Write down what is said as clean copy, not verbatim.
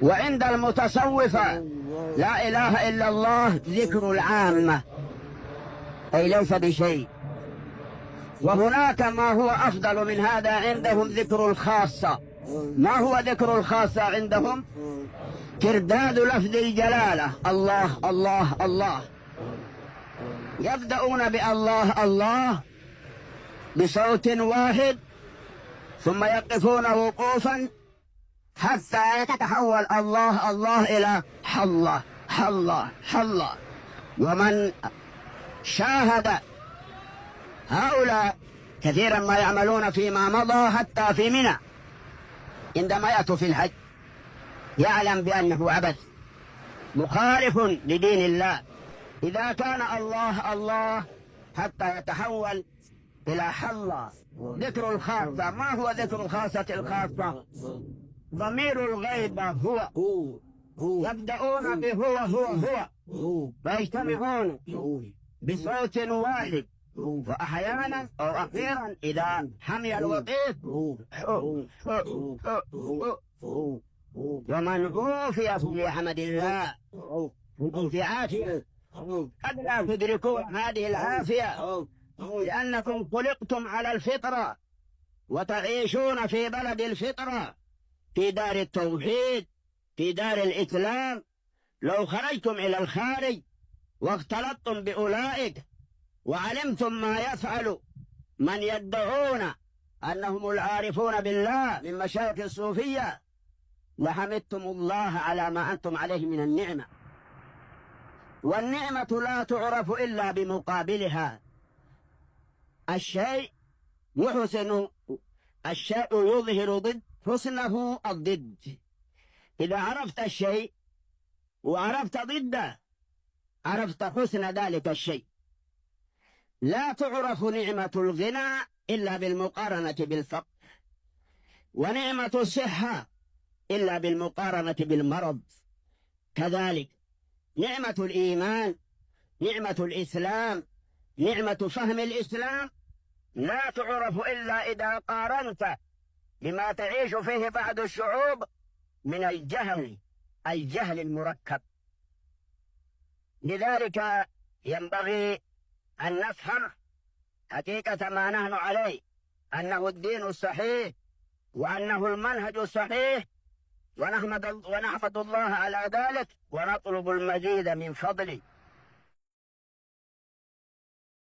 وعند المتصوفة لا إله إلا الله ذكر العامة، أي ليس بشيء. وهناك ما هو أفضل من هذا عندهم ذكر الخاصة. ما هو ذكر الخاصة عندهم؟ ترداد لفظ الجلالة، الله الله الله. يبدأون بالله الله بصوت واحد، ثم يقفون وقوفا حتى يتحول الله الله إلى حله حله حله. ومن شاهد هؤلاء كثيرا ما يعملون فيما مضى حتى في منى عندما يأتوا في الحج يعلم بأنه عبث مخالف لدين الله. إذا كان الله الله حتى يتحول إلى حله. ذكر الخاصة، ما هو ذكر الخاصة الخاصة؟ ضمير الغيبة هو، يبدأون بهو هو فيجتمعون بصوت واحد، وأحيانا أو أخيرا إذا حمي الوقيت ومن أوفي في حمد الله في عافية. قد لا تدركون هذه العافية لأنكم خلقتم على الفطرة وتعيشون في بلد الفطرة، في دار التوحيد، في دار الإسلام. لو خرجتم إلى الخارج واختلطتم بأولئك وعلمتم ما يفعل من يدعون أنهم العارفون بالله من مشايخ الصوفية لحمدتم الله على ما أنتم عليه من النعمة. والنعمة لا تعرف إلا بمقابلها. الشيء يحسن، الشيء يظهر ضد حسنه الضد. إذا عرفت الشيء وعرفت ضده عرفت حسن ذلك الشيء. لا تعرف نعمة الغنى إلا بالمقارنة بالفقر، ونعمة الصحة إلا بالمقارنة بالمرض. كذلك نعمة الإيمان، نعمة الإسلام، نعمة فهم الإسلام لا تعرف إلا إذا قارنت بما تعيش فيه بعض الشعوب من الجهل المركب. لذلك ينبغي أن نفهم حقيقة ما نحن عليه، أنه الدين الصحيح وأنه المنهج الصحيح، ونحمد الله على ذلك ونطلب المزيد من فضله.